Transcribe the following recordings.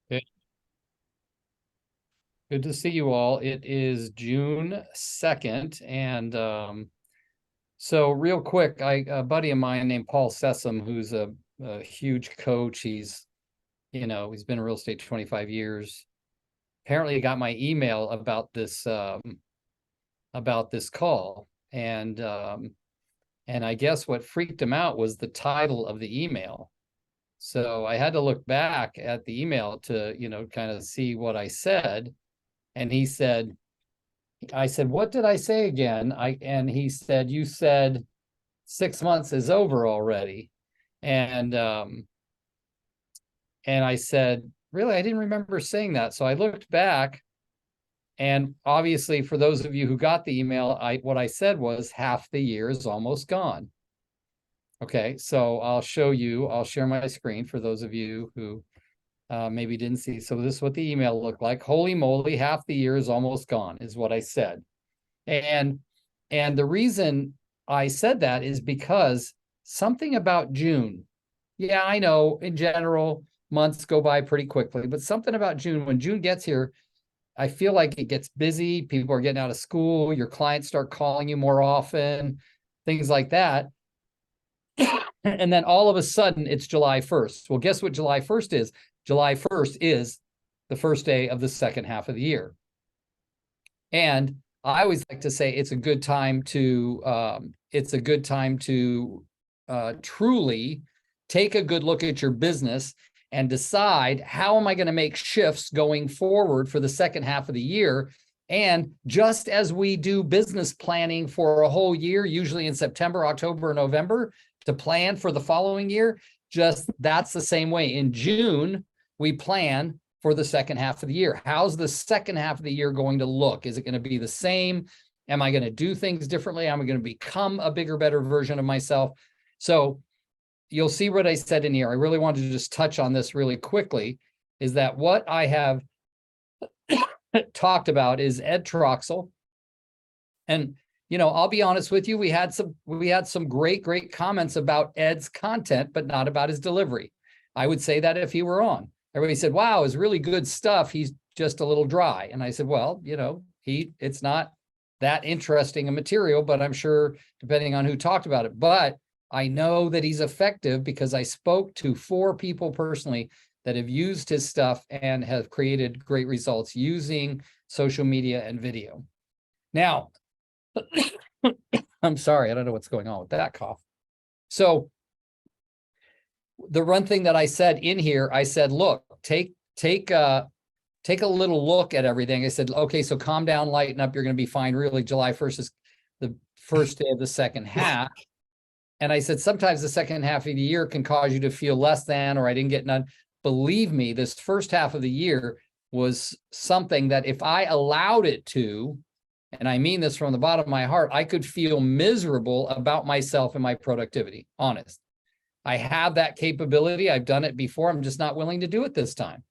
Good good to see you all. It is June 2nd. And so real quick, a buddy of mine named Paul Sessom, who's a huge coach. He's been in real estate 25 years. Apparently he got my email about this call. And I guess what freaked him out was the title of the email. So I had to look back at the email to, kind of see what I said. And I said, what did I say again? And he said, you said 6 months is over already. And I said, really, I didn't remember saying that. So I looked back, and obviously for those of you who got the email, what I said was half the year is almost gone. Okay, so I'll share my screen for those of you who maybe didn't see. So this is what the email looked like. Holy moly, half the year is almost gone, is what I said. And the reason I said that is because something about June. Yeah, I know in general, months go by pretty quickly, but something about June, when June gets here, I feel like it gets busy. People are getting out of school. Your clients start calling you more often, things like that. And then all of a sudden it's July 1st. Well, guess what July 1st is? July 1st is the first day of the second half of the year. And I always like to say it's a good time to truly take a good look at your business and decide, how am I going to make shifts going forward for the second half of the year? And just as we do business planning for a whole year, usually in September, October, and November, to plan for the following year, just that's the same way. In June, we plan for the second half of the year. How's the second half of the year going to look? Is it going to be the same? Am I going to do things differently? Am I going to become a bigger, better version of myself? So you'll see what I said in here. I really wanted to just touch on this really quickly, is that what I have talked about is Ed Troxel. And, I'll be honest with you, we had some great comments about Ed's content, but not about his delivery. I would say that if he were on. Everybody said, wow, it's really good stuff. He's just a little dry. And I said, well, it's not that interesting a material, but I'm sure depending on who talked about it. But I know that he's effective because I spoke to 4 people personally that have used his stuff and have created great results using social media and video. Now, I'm sorry, I don't know what's going on with that cough. So the one thing that I said in here, I said, look, take a little look at everything. I said, okay, so calm down, lighten up. You're going to be fine. Really, July 1st is the first day of the second half. And I said, sometimes the second half of the year can cause you to feel less than, or I didn't get none. Believe me, this first half of the year was something that if I allowed it to, and I mean this from the bottom of my heart, I could feel miserable about myself and my productivity, honest. I have that capability. I've done it before. I'm just not willing to do it this time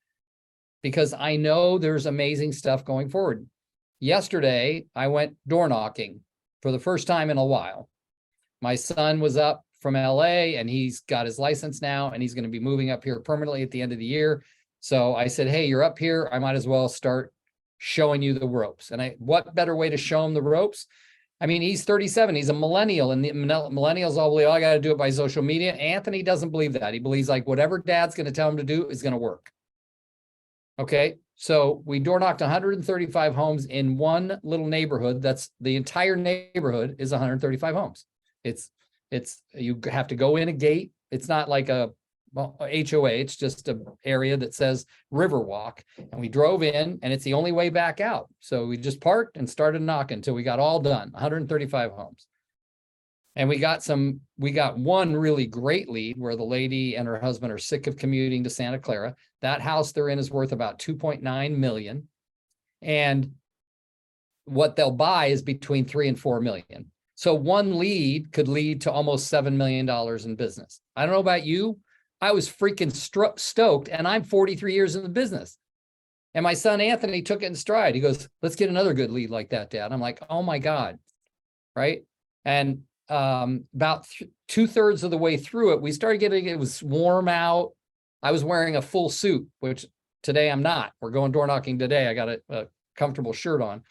because I know there's amazing stuff going forward. Yesterday, I went door knocking for the first time in a while. My son was up from LA and he's got his license now and he's going to be moving up here permanently at the end of the year. So I said, hey, you're up here. I might as well start showing you the ropes. And what better way to show him the ropes? I mean, he's 37. He's a millennial, and the millennials all believe, oh, I got to do it by social media. Anthony doesn't believe that. He believes like whatever dad's going to tell him to do is going to work. Okay. So we door knocked 135 homes in one little neighborhood. That's the entire neighborhood is 135 homes. You have to go in a gate. It's not like a HOA. It's just an area that says Riverwalk. And we drove in and it's the only way back out. So we just parked and started knocking until we got all done, 135 homes. And we got one really great lead where the lady and her husband are sick of commuting to Santa Clara. That house they're in is worth about 2.9 million. And what they'll buy is between 3 and 4 million. So one lead could lead to almost $7 million in business. I don't know about you. I was freaking stoked, and I'm 43 years in the business. And my son, Anthony, took it in stride. He goes, let's get another good lead like that, Dad. I'm like, oh my God. Right. And about 2/3 of the way through it, we started getting, it was warm out. I was wearing a full suit, which Today I'm not. We're going door knocking today. I got a comfortable shirt on.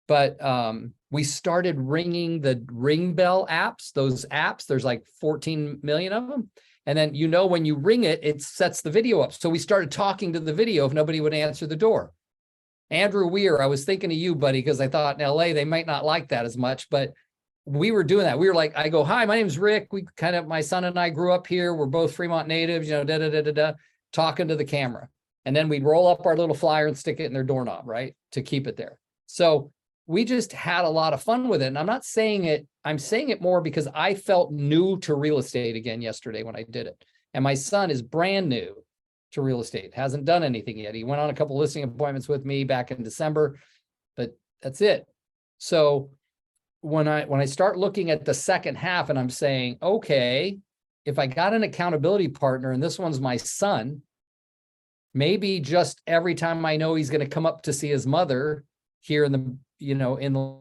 But we started ringing the ring bell apps, those apps. There's like 14 million of them. And then, when you ring it, it sets the video up. So we started talking to the video if nobody would answer the door. Andrew Weir, I was thinking of you, buddy, because I thought in LA, they might not like that as much, but we were doing that. We were like, I go, hi, my name's Rick. My son and I grew up here. We're both Fremont natives, talking to the camera. And then we'd roll up our little flyer and stick it in their doorknob, right? To keep it there. So we just had a lot of fun with it. And I'm not saying it, I'm saying it more because I felt new to real estate again yesterday when I did it. And my son is brand new to real estate, hasn't done anything yet. He went on a couple listing appointments with me back in December, but that's it. So when I start looking at the second half and I'm saying, okay, if I got an accountability partner and this one's my son, maybe just every time I know he's going to come up to see his mother here in the, in the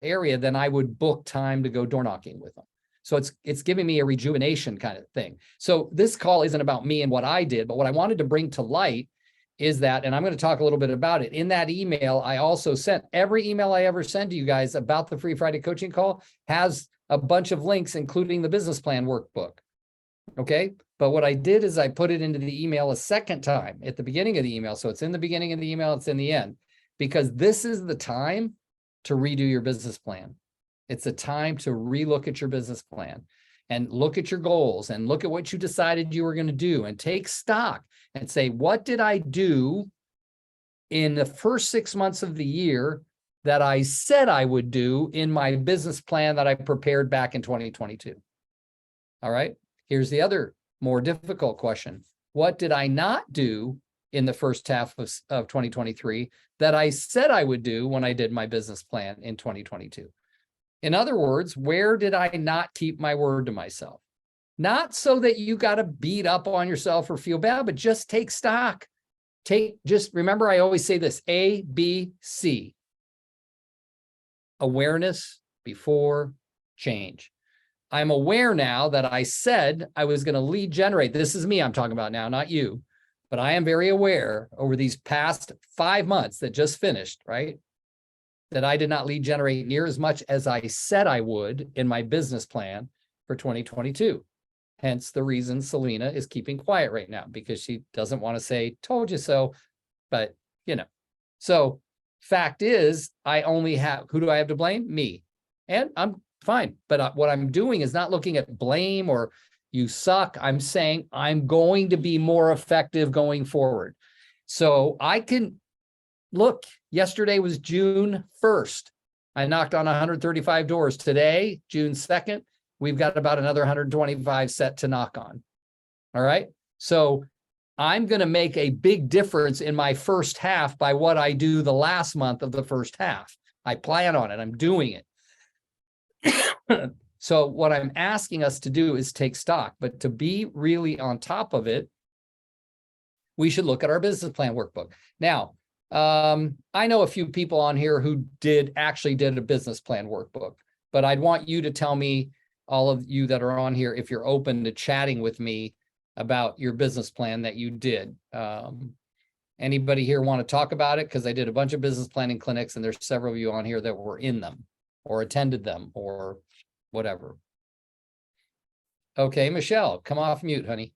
area, then I would book time to go door knocking with him. So it's giving me a rejuvenation kind of thing. So this call isn't about me and what I did, but what I wanted to bring to light is that, and I'm going to talk a little bit about it. In that email, I also sent, every email I ever send to you guys about the Free Friday coaching call has a bunch of links, including the business plan workbook. Okay. But what I did is I put it into the email a second time at the beginning of the email. So it's in the beginning of the email, it's in the end, because this is the time to redo your business plan. It's a time to relook at your business plan and look at your goals and look at what you decided you were going to do and take stock and say, what did I do in the first 6 months of the year that I said I would do in my business plan that I prepared back in 2022? All right. Here's the other more difficult question. What did I not do in the first half of 2023 that I said I would do when I did my business plan in 2022? In other words, where did I not keep my word to myself? Not so that you got to beat up on yourself or feel bad, but just take stock. Just remember, I always say this, A, B, C. Awareness before change. I'm aware now that I said I was going to lead generate. This is me I'm talking about now, not you. But I am very aware over these past 5 months that just finished, right? That I did not lead generate near as much as I said I would in my business plan for 2022. Hence the reason Selena is keeping quiet right now, because she doesn't want to say, told you so, but So fact is, I only have, who do I have to blame? Me. And I'm fine. But what I'm doing is not looking at blame or you suck. I'm saying I'm going to be more effective going forward. So I can, look, yesterday was June 1st. I knocked on 135 doors. Today, June 2nd, we've got about another 125 set to knock on. All right. So I'm going to make a big difference in my first half by what I do the last month of the first half. I plan on it. I'm doing it. So what I'm asking us to do is take stock, but to be really on top of it, we should look at our business plan workbook. Now, I know a few people on here who actually did a business plan workbook, but I'd want you to tell me, all of you that are on here, if you're open to chatting with me about your business plan that you did. Anybody here want to talk about it? Because I did a bunch of business planning clinics and there's several of you on here that were in them or attended them or whatever. Okay, Michelle, come off mute, honey.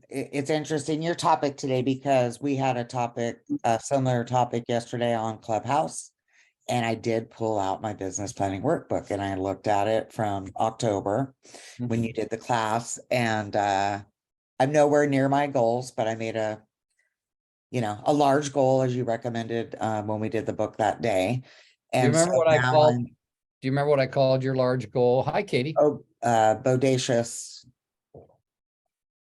It's interesting, your topic today, because we had a similar topic yesterday on Clubhouse, and I did pull out my business planning workbook and I looked at it from October when you did the class, and I'm nowhere near my goals, but I made a large goal as you recommended when we did the book that day. And do you remember what I called your large goal? Hi, Katie. Oh, bodacious.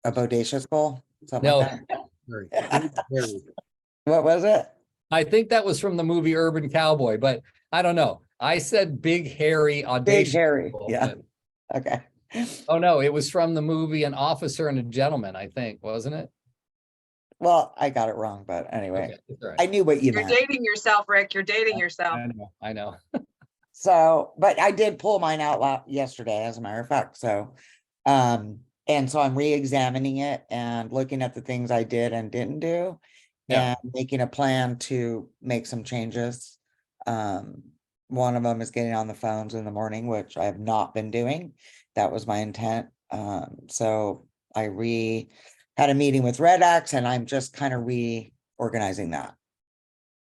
A bodacious goal? Something like that. What was it? I think that was from the movie Urban Cowboy, but I don't know. I said big, hairy, audacious. Big, hairy, goal, yeah. Okay. Oh, no, it was from the movie An Officer and a Gentleman, I think, wasn't it? Well, I got it wrong, but anyway, okay, right. I knew what you meant. You're dating yourself, Rick. You're dating yourself. I know. So, but I did pull mine out yesterday, as a matter of fact. So, And so I'm re-examining it and looking at the things I did and didn't do. Yeah. And making a plan to make some changes. One of them is getting on the phones in the morning, which I have not been doing. That was my intent. So I had a meeting with Red X and I'm just kind of reorganizing that.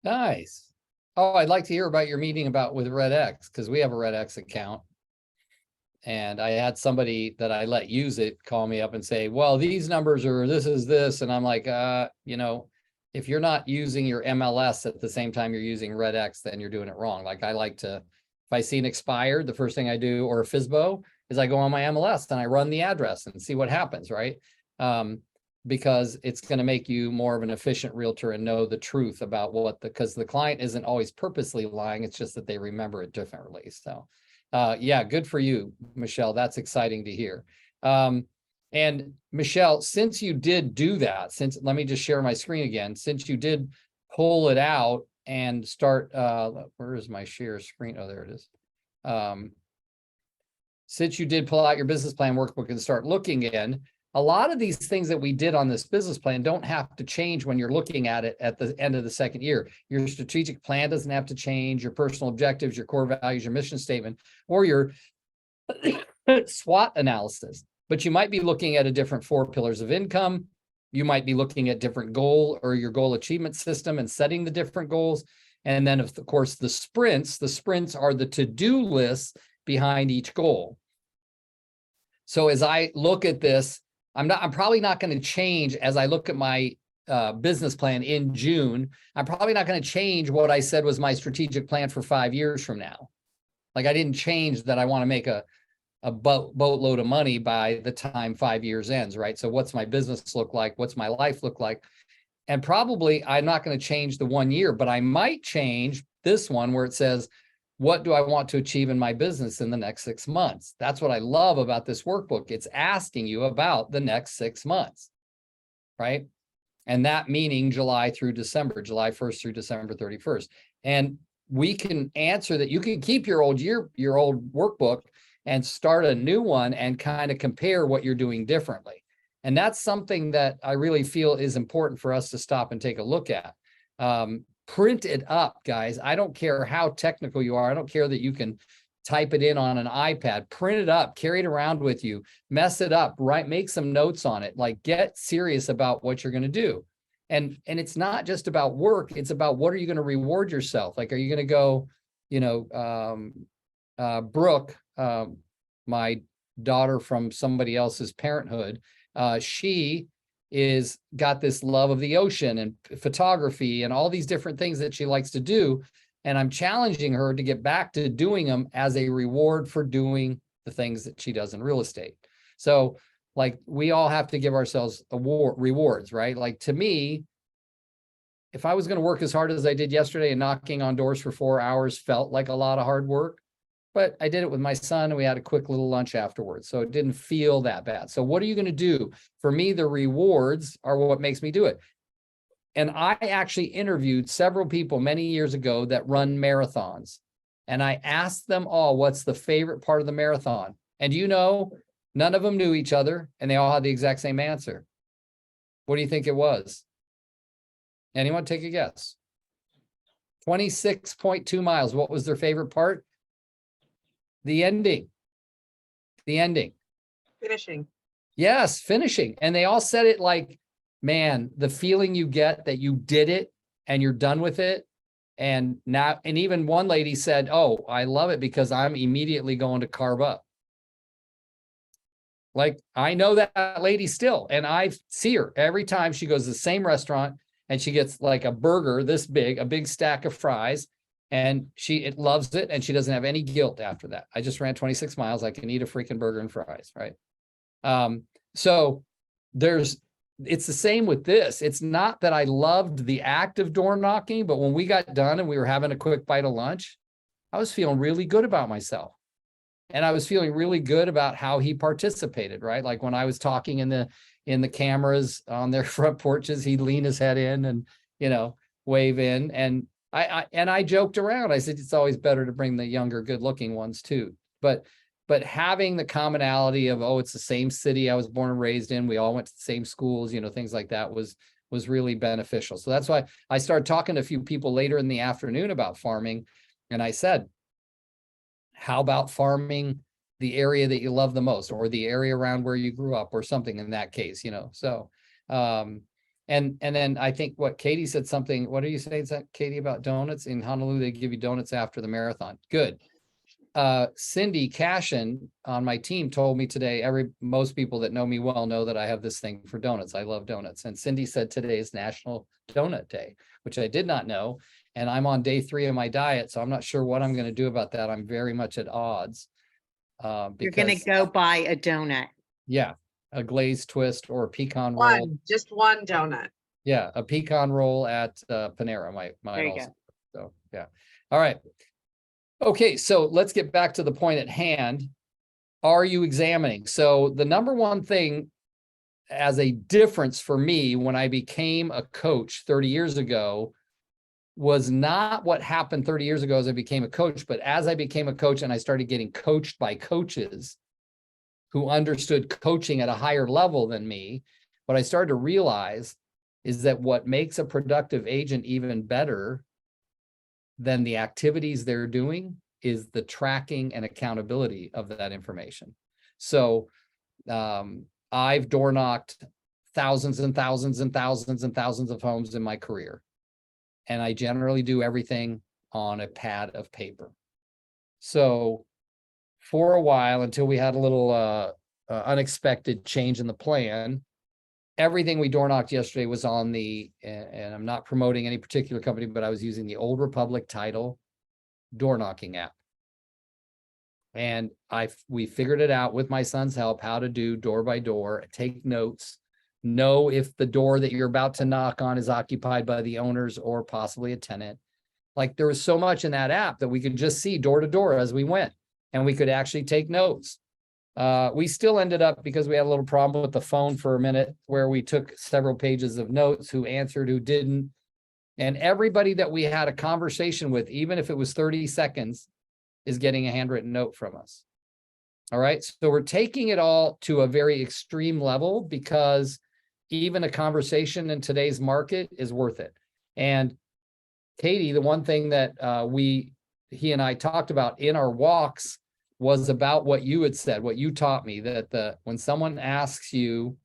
Nice. Oh, I'd like to hear about your meeting with Red X, because we have a Red X account. And I had somebody that I let use it call me up and say, well, these numbers are, this is this. And I'm like, if you're not using your MLS at the same time you're using Red X, then you're doing it wrong. Like I like to, if I see an expired, the first thing I do, or a FSBO, is I go on my MLS and I run the address and see what happens, right? Because it's going to make you more of an efficient realtor and know the truth about because the client isn't always purposely lying. It's just that they remember it differently. So yeah, good for you, Michelle. That's exciting to hear. And Michelle, since you did do that, let me just share my screen again, since you did pull it out and start, where is my share screen? Oh, there it is. Since you did pull out your business plan workbook and start looking in, a lot of these things that we did on this business plan don't have to change when you're looking at it at the end of the second year. Your strategic plan doesn't have to change, your personal objectives, your core values, your mission statement, or your SWOT analysis. But you might be looking at a different 4 pillars of income. You might be looking at different goal or your goal achievement system and setting the different goals. And then, of course, the sprints are the to-do lists behind each goal. So as I look at this, I'm probably not going to change as I look at my business plan in June. I'm probably not going to change what I said was my strategic plan for 5 years from now. Like I didn't change that I want to make a boatload of money by the time 5 years ends, right? So what's my business look like? What's my life look like? And probably I'm not going to change the 1 year, but I might change this one where it says, what do I want to achieve in my business in the next 6 months? That's what I love about this workbook. It's asking you about the next 6 months, right? And that meaning July through December, July 1st through December 31st. And we can answer that. You can keep your old workbook and start a new one and kind of compare what you're doing differently. And that's something that I really feel is important for us to stop and take a look at. Print it up, guys. I don't care how technical you are. I don't care that you can type it in on an iPad. Print it up, carry it around with you, mess it up, right? Make some notes on it. Like get serious about what you're going to do. And it's not just about work. It's about what are you going to reward yourself? Like, are you going to go, Brooke, my daughter from somebody else's parenthood, she is got this love of the ocean and photography and all these different things that she likes to do. And I'm challenging her to get back to doing them as a reward for doing the things that she does in real estate. So like we all have to give ourselves rewards, right? Like to me, if I was going to work as hard as I did yesterday and knocking on doors for 4 hours felt like a lot of hard work, but I did it with my son and we had a quick little lunch afterwards. So it didn't feel that bad. So what are you going to do? For me, the rewards are what makes me do it. And I actually interviewed several people many years ago that run marathons. And I asked them all, what's the favorite part of the marathon? And none of them knew each other and they all had the exact same answer. What do you think it was? Anyone take a guess? 26.2 miles. What was their favorite part? The ending. Finishing. Yes, finishing. And they all said it like, man, the feeling you get that you did it and you're done with it. And even one lady said, oh, I love it because I'm immediately going to carb up. Like I know that lady still, and I see her every time she goes to the same restaurant and she gets like a burger this big, a big stack of fries. And it loves it, and she doesn't have any guilt after that. I just ran 26 miles. I can eat a freaking burger and fries, right? So it's the same with this. It's not that I loved the act of door knocking, but when we got done and we were having a quick bite of lunch, I was feeling really good about myself. And I was feeling really good about how he participated, right? Like when I was talking in the cameras on their front porches, he'd lean his head in and, wave in. And I joked around. I said, it's always better to bring the younger, good looking ones too. But but having the commonality of, oh, it's the same city I was born and raised in, we all went to the same schools, things like that was really beneficial. So that's why I started talking to a few people later in the afternoon about farming. And I said, how about farming the area that you love the most, or the area around where you grew up, or something in that case, so, and then I think what Katie said something, what are you saying, Katie, about donuts in Honolulu? They give you donuts after the marathon. Good. Cindy Cashin on my team told me today, most people that know me well know that I have this thing for donuts. I love donuts. And Cindy said today is National Donut Day, which I did not know. And I'm on day 3 of my diet, so I'm not sure what I'm going to do about that. I'm very much at odds. You're going to Because, go buy a donut. yeah, a glazed twist or a pecan roll. Just one donut. Yeah, a pecan roll at Panera might There you also. So, yeah. All right. Okay, so let's get back to the point at hand. Are you examining? So the number one thing as a difference for me when I became a coach 30 years ago was not what happened 30 years ago as I became a coach, but as I became a coach and I started getting coached by coaches who understood coaching at a higher level than me, what I started to realize is that what makes a productive agent even better than the activities they're doing is the tracking and accountability of that information. So I've door knocked thousands and thousands and thousands and thousands of homes in my career. And I generally do everything on a pad of paper. So for a while, until we had a little unexpected change in the plan, everything we door knocked yesterday was on and I'm not promoting any particular company, but I was using the Old Republic Title door knocking app. And we figured it out with my son's help, how to do door by door, take notes, know if the door that you're about to knock on is occupied by the owners or possibly a tenant. Like, there was so much in that app that we could just see door to door as we went, and we could actually take notes. We still ended up, because we had a little problem with the phone for a minute, where we took several pages of notes, who answered, who didn't. And everybody that we had a conversation with, even if it was 30 seconds, is getting a handwritten note from us. All right. So we're taking it all to a very extreme level, because even a conversation in today's market is worth it. And Katie, the one thing that he and I talked about in our walks was about what you had said, what you taught me, that when someone asks you,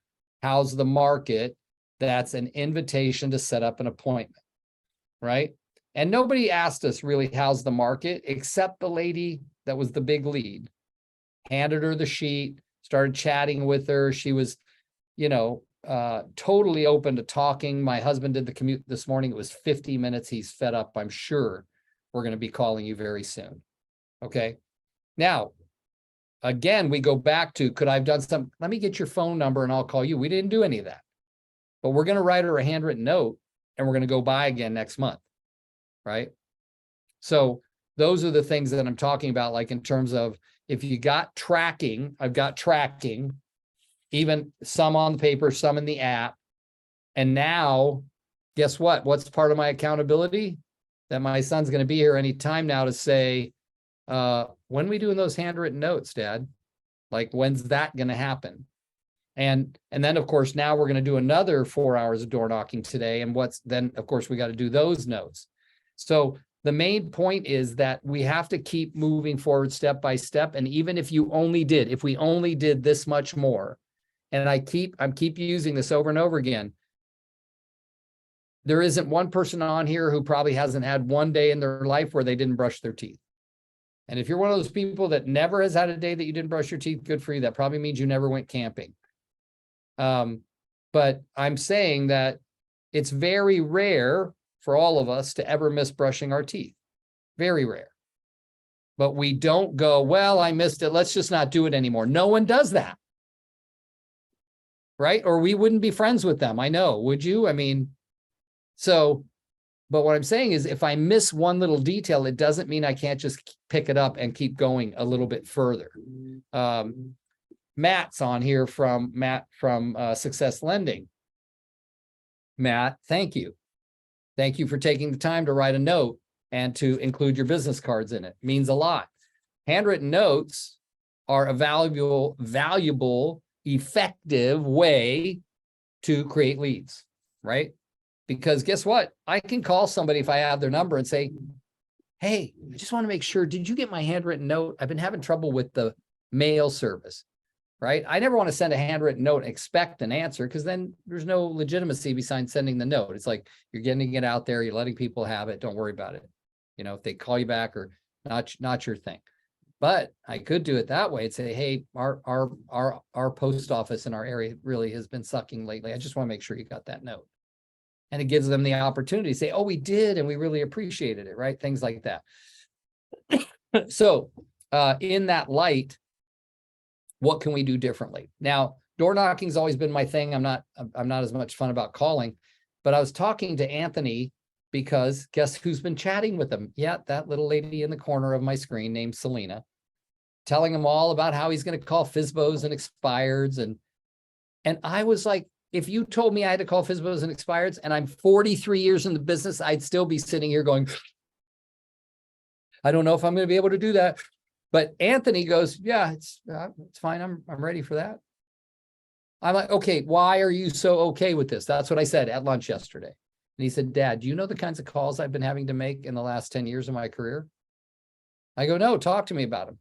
how's the market, that's an invitation to set up an appointment, right? And nobody asked us really, how's the market, except the lady that was the big lead. Handed her the sheet, started chatting with her. She was, totally open to talking. My husband did the commute this morning. It was 50 minutes. He's fed up. I'm sure we're going to be calling you very soon. Okay. Now, again, we go back to, could I have done some, let me get your phone number and I'll call you. We didn't do any of that, but we're going to write her a handwritten note and we're going to go by again next month. Right. So those are the things that I'm talking about, like in terms of, if you got tracking, I've got tracking, even some on the paper, some in the app. And now, guess what? What's part of my accountability? That my son's going to be here anytime now to say, when are we doing those handwritten notes, Dad? Like, when's that going to happen? And then, of course, now we're going to do another 4 hours of door knocking today. And then, of course, we got to do those notes. So the main point is that we have to keep moving forward step by step. And even if we only did this much more, and I'm keep using this over and over again, there isn't one person on here who probably hasn't had one day in their life where they didn't brush their teeth. And if you're one of those people that never has had a day that you didn't brush your teeth, good for you. That probably means you never went camping. But I'm saying that it's very rare for all of us to ever miss brushing our teeth. Very rare. But we don't go, well, I missed it, let's just not do it anymore. No one does that. Right? Or we wouldn't be friends with them. I know. Would you? I mean, but what I'm saying is, if I miss one little detail, it doesn't mean I can't just pick it up and keep going a little bit further. Matt's on here from Success Lending. Matt, thank you. Thank you for taking the time to write a note and to include your business cards in it. It means a lot. Handwritten notes are a valuable, effective way to create leads, right? Because guess what? I can call somebody if I have their number and say, hey, I just want to make sure, did you get my handwritten note? I've been having trouble with the mail service, right? I never want to send a handwritten note and expect an answer, because then there's no legitimacy besides sending the note. It's like you're getting it out there, you're letting people have it, don't worry about it. You know, if they call you back or not your thing. But I could do it that way and say, hey, our post office in our area really has been sucking lately. I just want to make sure you got that note. And it gives them the opportunity to say, oh, we did, and we really appreciated it, right? Things like that. So in that light, what can we do differently? Now, door knocking's always been my thing. I'm not as much fun about calling, but I was talking to Anthony because guess who's been chatting with him? Yeah, that little lady in the corner of my screen named Selena, telling him all about how he's going to call FSBOs and expireds. And I was like, if you told me I had to call FSBOs and expireds and I'm 43 years in the business, I'd still be sitting here going, I don't know if I'm going to be able to do that. But Anthony goes, yeah, it's fine. I'm ready for that. I'm like, okay, why are you so okay with this? That's what I said at lunch yesterday. And he said, Dad, do you know the kinds of calls I've been having to make in the last 10 years of my career? I go, no, talk to me about them.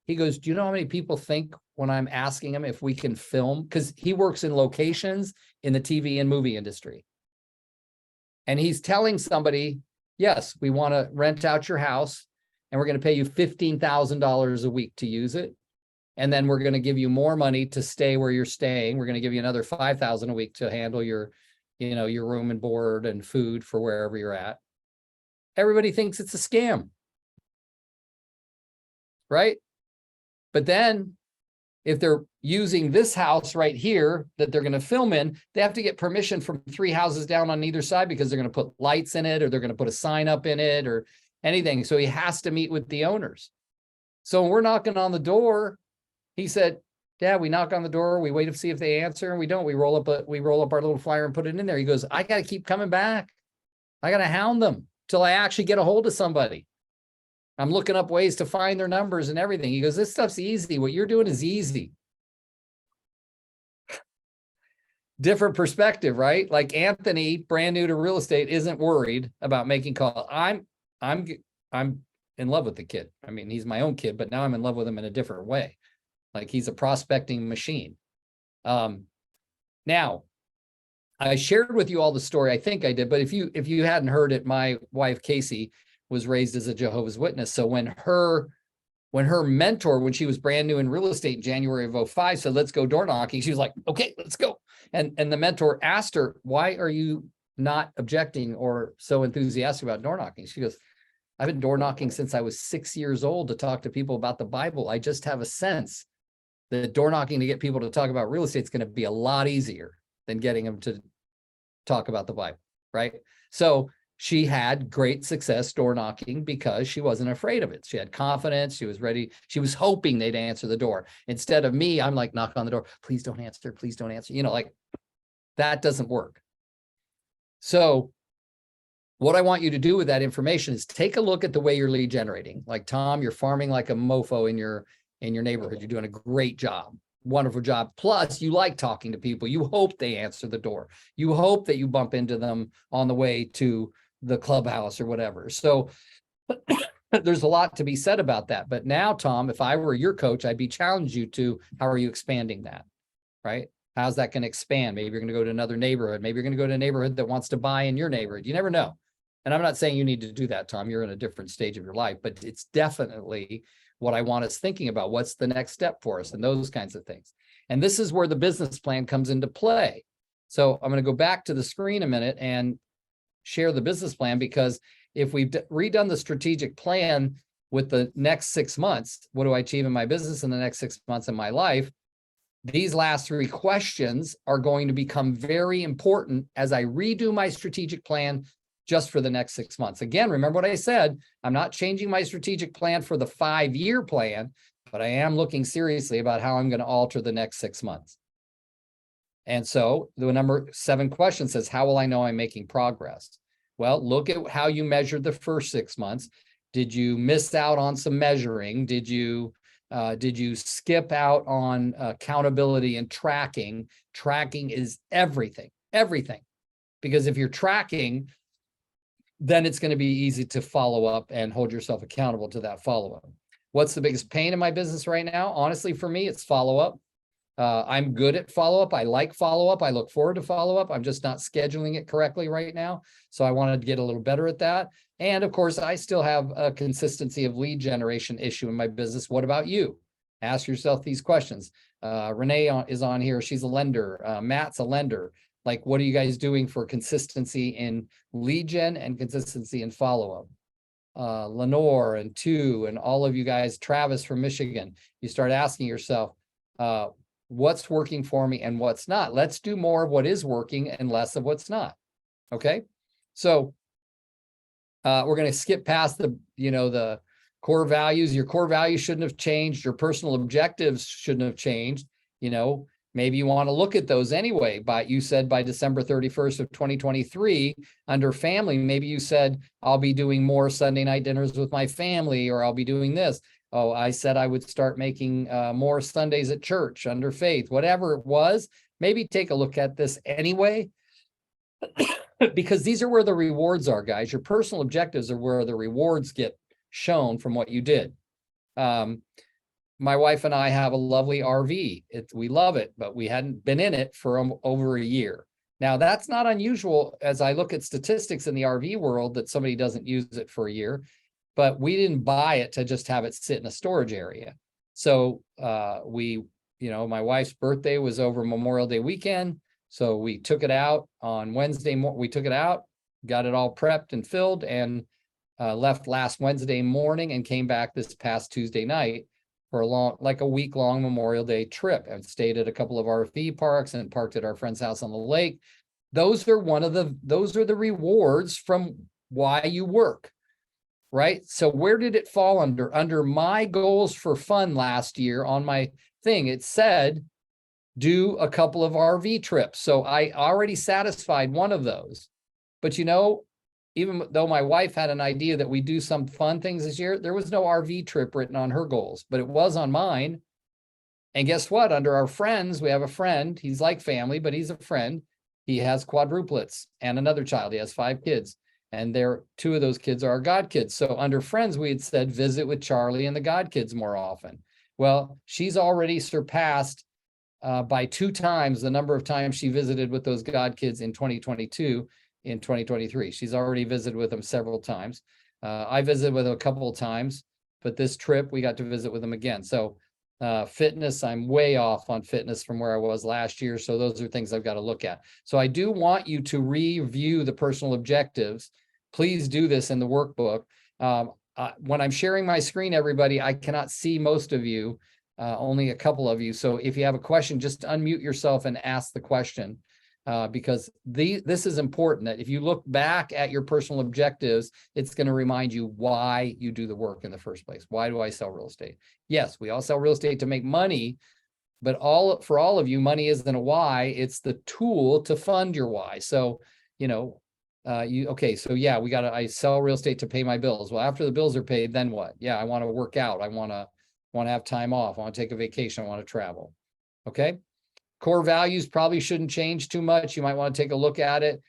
He goes, do you know how many people think when I'm asking him if we can film? Because he works in locations in the TV and movie industry. And he's telling somebody, yes, we want to rent out your house and we're going to pay you $15,000 a week to use it. And then we're going to give you more money to stay where you're staying. We're going to give you another $5,000 a week to handle your, you know, your room and board and food for wherever you're at. Everybody thinks it's a scam. Right? But then if they're using this house right here that they're going to film in, they have to get permission from 3 houses down on either side because they're going to put lights in it or they're going to put a sign up in it or anything. So he has to meet with the owners. So when we're knocking on the door, he said, Dad, we knock on the door, we wait to see if they answer, and we don't. We roll up our little flyer and put it in there. He goes, I got to keep coming back. I got to hound them till I actually get a hold of somebody. I'm looking up ways to find their numbers and everything. He goes, this stuff's easy. What you're doing is easy. Different perspective, right? Like Anthony, brand new to real estate, isn't worried about making calls. I'm in love with the kid. I mean, he's my own kid, but now I'm in love with him in a different way. Like he's a prospecting machine. Now, I shared with you all the story. I think I did, but if you hadn't heard it, my wife Casey was raised as a Jehovah's Witness. So when her mentor, when she was brand new in real estate in January of 2005, said, let's go door knocking, she was like, okay, let's go. And the mentor asked her, why are you not objecting or so enthusiastic about door knocking? She goes, I've been door knocking since I was 6 years old to talk to people about the Bible. I just have a sense that door knocking to get people to talk about real estate is going to be a lot easier than getting them to talk about the Bible, right? So she had great success door knocking because she wasn't afraid of it. She had confidence. She was ready. She was hoping they'd answer the door. Instead of me, I'm like, knock on the door. Please don't answer. Please don't answer. You know, like that doesn't work. So what I want you to do with that information is take a look at the way you're lead generating. Like Tom, you're farming like a mofo in your neighborhood. You're doing a great job. Wonderful job. Plus, you like talking to people. You hope they answer the door. You hope that you bump into them on the way to the clubhouse or whatever. So there's a lot to be said about that. But now, Tom, if I were your coach, I'd be challenging you to, how are you expanding that, right? How's that going to expand? Maybe you're going to go to another neighborhood. Maybe you're going to go to a neighborhood that wants to buy in your neighborhood. You never know. And I'm not saying you need to do that, Tom. You're in a different stage of your life, but it's definitely what I want us thinking about. What's the next step for us and those kinds of things. And this is where the business plan comes into play. So I'm going to go back to the screen a minute and share the business plan, because if we've redone the strategic plan with the next 6 months, what do I achieve in my business in the next 6 months in my life? These last 3 questions are going to become very important as I redo my strategic plan just for the next 6 months. Again, remember what I said, I'm not changing my strategic plan for the 5-year plan, but I am looking seriously about how I'm going to alter the next 6 months. And so the number 7 question says, how will I know I'm making progress? Well, look at how you measured the first 6 months. Did you miss out on some measuring? Did you Did you skip out on accountability and tracking? Tracking is everything, everything. Because if you're tracking, then it's going to be easy to follow up and hold yourself accountable to that follow-up. What's the biggest pain in my business right now? Honestly, for me, it's follow-up. I'm good at follow-up. I like follow-up. I look forward to follow-up. I'm just not scheduling it correctly right now. So I wanted to get a little better at that. And of course, I still have a consistency of lead generation issue in my business. What about you? Ask yourself these questions. Renee is on here. She's a lender. Matt's a lender. Like, what are you guys doing for consistency in lead gen and consistency in follow-up? Lenore and Tu and all of you guys, Travis from Michigan, you start asking yourself, what's working for me and what's not? Let's do more of what is working and less of what's not. Okay. So we're going to skip past the core values. Your core values shouldn't have changed. Your personal objectives shouldn't have changed. Maybe you want to look at those anyway, but you said by December 31st of 2023, under family, maybe you said, I'll be doing more Sunday night dinners with my family, or I'll be doing this. Oh, I said I would start making more Sundays at church under faith, whatever it was. Maybe take a look at this anyway, because these are where the rewards are, guys. Your personal objectives are where the rewards get shown from what you did. My wife and I have a lovely RV. We love it, but we hadn't been in it for over a year. Now, that's not unusual as I look at statistics in the RV world that somebody doesn't use it for a year, but we didn't buy it to just have it sit in a storage area. So my wife's birthday was over Memorial Day weekend. So we took it out on Wednesday. We took it out, got it all prepped and filled, and left last Wednesday morning and came back this past Tuesday night for a week-long Memorial Day trip, and stayed at a couple of RV parks and parked at our friend's house on the lake. Those are the rewards from why you work, right? So where did it fall under my goals for fun last year on my thing? It said, do a couple of RV trips. So I already satisfied one of those, but even though my wife had an idea that we do some fun things this year, there was no RV trip written on her goals, but it was on mine. And guess what? Under our friends, we have a friend. He's like family, but he's a friend. He has quadruplets and another child. He has 5 kids, and 2 of those kids are our God kids. So under friends, we had said, visit with Charlie and the God kids more often. Well, she's already surpassed by 2 times the number of times she visited with those God kids in 2022. In 2023, she's already visited with them several times. I visited with them a couple of times, but this trip we got to visit with them again. So fitness, I'm way off on fitness from where I was last year. So those are things I've got to look at. So I do want you to review the personal objectives. Please do this in the workbook. When I'm sharing my screen, everybody, I cannot see most of you, only a couple of you. So if you have a question, just unmute yourself and ask the question. Because this is important, that if you look back at your personal objectives, it's going to remind you why you do the work in the first place. Why do I sell real estate? Yes, we all sell real estate to make money, but for all of you, money isn't a why. It's the tool to fund your why. So, I sell real estate to pay my bills. Well, after the bills are paid, then what? Yeah, I want to work out. I want to have time off. I want to take a vacation. I want to travel. Okay. Core values probably shouldn't change too much. You might want to take a look at it.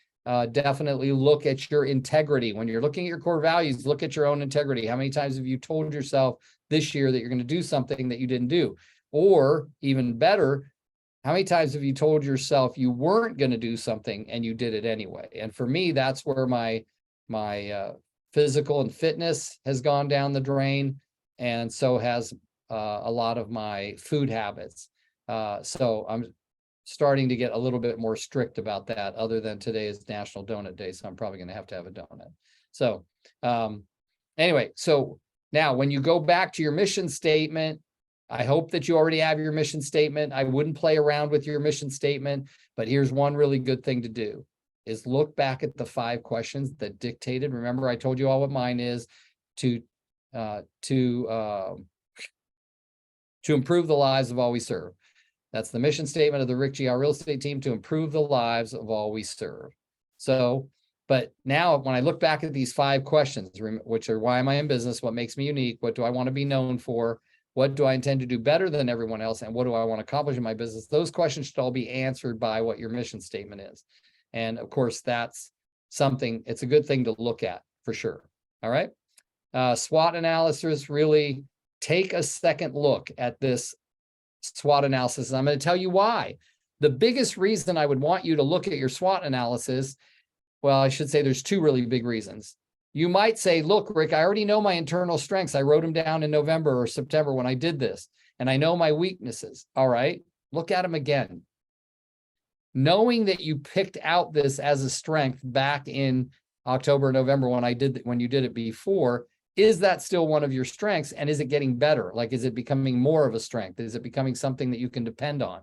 Definitely look at your integrity. When you're looking at your core values, look at your own integrity. How many times have you told yourself this year that you're going to do something that you didn't do? Or even better, how many times have you told yourself you weren't going to do something and you did it anyway? And for me, that's where my physical and fitness has gone down the drain. And so has a lot of my food habits. So I'm starting to get a little bit more strict about that, other than today is National Donut Day. So I'm probably going to have a donut. So anyway, so now when you go back to your mission statement, I hope that you already have your mission statement. I wouldn't play around with your mission statement, but here's one really good thing to do is look back at the 5 questions that dictated. Remember, I told you all what mine is to improve the lives of all we serve. That's the mission statement of the Rick GR Real Estate Team, to improve the lives of all we serve. So, but now when I look back at these 5 questions, which are why am I in business? What makes me unique? What do I want to be known for? What do I intend to do better than everyone else? And what do I want to accomplish in my business? Those questions should all be answered by what your mission statement is. And of course, that's something, it's a good thing to look at for sure. All right. SWOT analysis, really take a second look at this SWOT analysis. And I'm going to tell you why. The biggest reason I would want you to look at your SWOT analysis, well, I should say there's two really big reasons. You might say, look, Rick, I already know my internal strengths. I wrote them down in November or September when I did this, and I know my weaknesses. All right, look at them again. Knowing that you picked out this as a strength back in October, November, when you did it before, is that still one of your strengths? And is it getting better? Like, is it becoming more of a strength? Is it becoming something that you can depend on?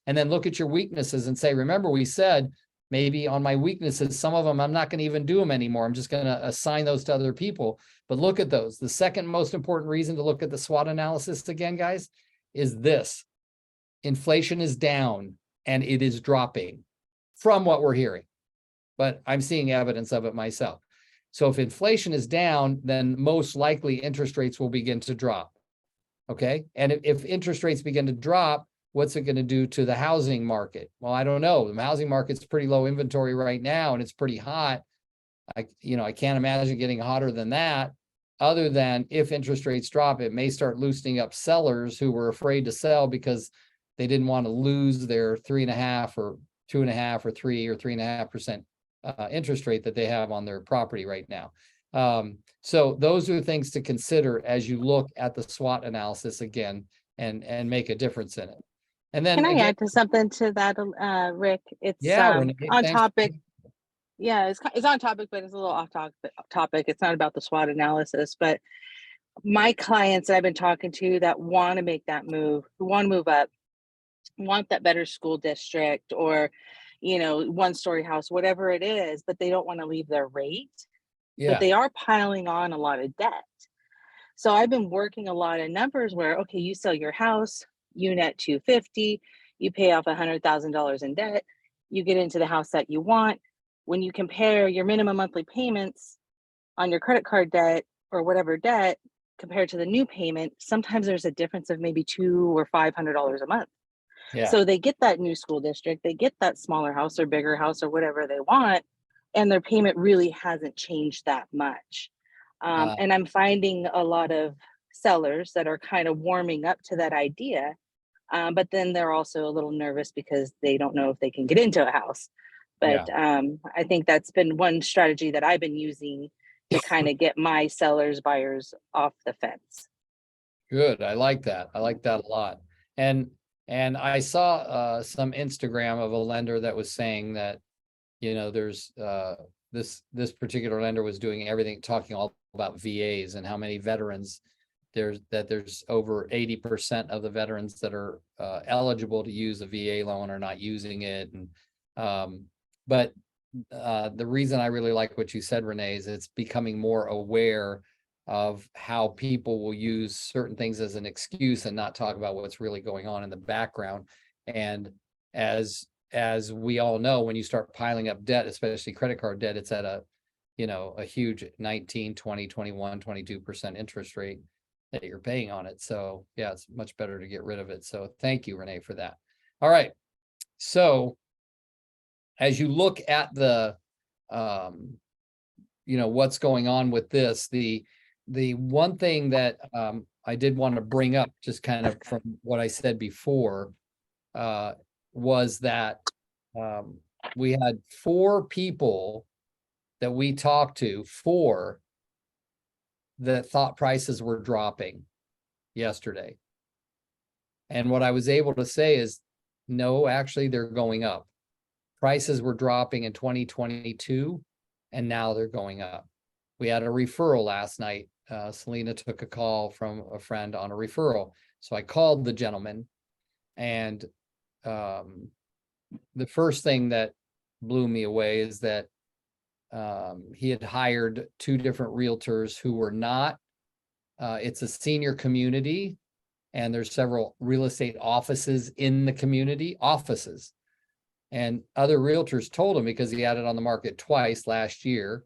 And then look at your weaknesses and say, remember, we said, maybe on my weaknesses, some of them, I'm not going to even do them anymore. I'm just going to assign those to other people. But look at those. The second most important reason to look at the SWOT analysis again, guys, is this. Inflation is down and it is dropping from what we're hearing. But I'm seeing evidence of it myself. So if inflation is down, then most likely interest rates will begin to drop. Okay. And if interest rates begin to drop, what's it going to do to the housing market? Well, I don't know. The housing market's pretty low inventory right now, and it's pretty hot. I can't imagine getting hotter than that, other than if interest rates drop, it may start loosening up sellers who were afraid to sell because they didn't want to lose their 3.5 or 2.5 or 3 or 3.5% interest rate that they have on their property right now. So those are things to consider as you look at the SWOT analysis again and make a difference in it. And then Can I again, add to something to that, Rick? It's Renee, on thanks. topic. Yeah, it's on topic, but it's a little off topic. It's not about the SWOT analysis, but my clients that I've been talking to that want to make that move, who want to move up, want that better school district or, one-story house, whatever it is, but they don't want to leave their rate, but they are piling on a lot of debt. So I've been working a lot of numbers where, okay, you sell your house, you net $250, you pay off $100,000 in debt, you get into the house that you want. When you compare your minimum monthly payments on your credit card debt or whatever debt compared to the new payment, sometimes there's a difference of maybe $200 or $500 a month. Yeah. So they get that new school district, they get that smaller house or bigger house or whatever they want, and their payment really hasn't changed that much. And I'm finding a lot of sellers that are kind of warming up to that idea, but then they're also a little nervous because they don't know if they can get into a house. But I think that's been one strategy that I've been using to kind of get my sellers, buyers off the fence. Good. I like that. I like that a lot. And I saw some Instagram of a lender that was saying that, there's this particular lender was doing everything, talking all about VAs and how many veterans there's over 80% of the veterans that are eligible to use a VA loan are not using it. And but the reason I really like what you said, Renee, is it's becoming more aware of how people will use certain things as an excuse and not talk about what's really going on in the background. And as we all know, when you start piling up debt, especially credit card debt, it's at a huge 19, 20, 21, 22% interest rate that you're paying on it. So yeah, it's much better to get rid of it. So thank you, Renee, for that. All right. So as you look at the, what's going on with this, the one thing that I did want to bring up, just kind of from what I said before, was that we had 4 people that we talked to, 4 that thought prices were dropping yesterday. And what I was able to say is, no, actually, they're going up. Prices were dropping in 2022, and now they're going up. We had a referral last night. Selena took a call from a friend on a referral. So I called the gentleman, and the first thing that blew me away is that he had hired 2 different realtors who were not, it's a senior community, and there's several real estate offices in the community, and other realtors told him, because he had it on the market twice last year,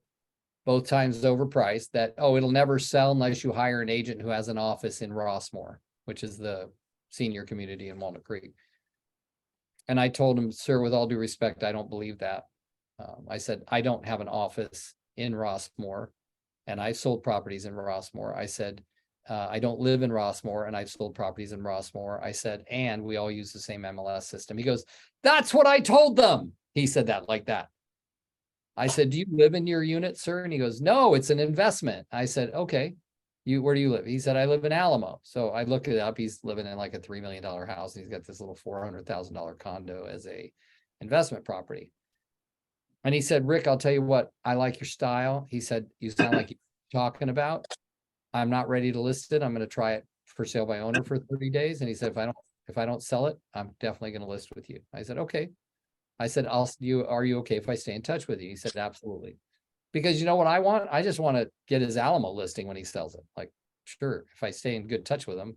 both times overpriced, that, oh, it'll never sell unless you hire an agent who has an office in Rossmore. which is the senior community in Walnut Creek. And I told him, sir, with all due respect, I don't believe that. I said, I don't have an office in Rossmore, and I sold properties in Rossmore. I said, I don't live in Rossmore, and I've sold properties in Rossmore. I said, and we all use the same MLS system. He goes, that's what I told them. He said that like that. I said, do you live in your unit, sir? And he goes, no, it's an investment. I said, okay, where do you live? He said, I live in Alamo. So I looked it up. He's living in like a $3 million house. And he's got this little $400,000 condo as a investment property. And he said, Rick, I'll tell you what, I like your style. He said, you sound like you're talking about. I'm not ready to list it. I'm going to try it for sale by owner for 30 days. And he said, if I don't sell it, I'm definitely going to list with you. I said, okay. I said, are you okay if I stay in touch with you? He said, absolutely. Because you know what I want? I just want to get his Alamo listing when he sells it. Like, sure, if I stay in good touch with him,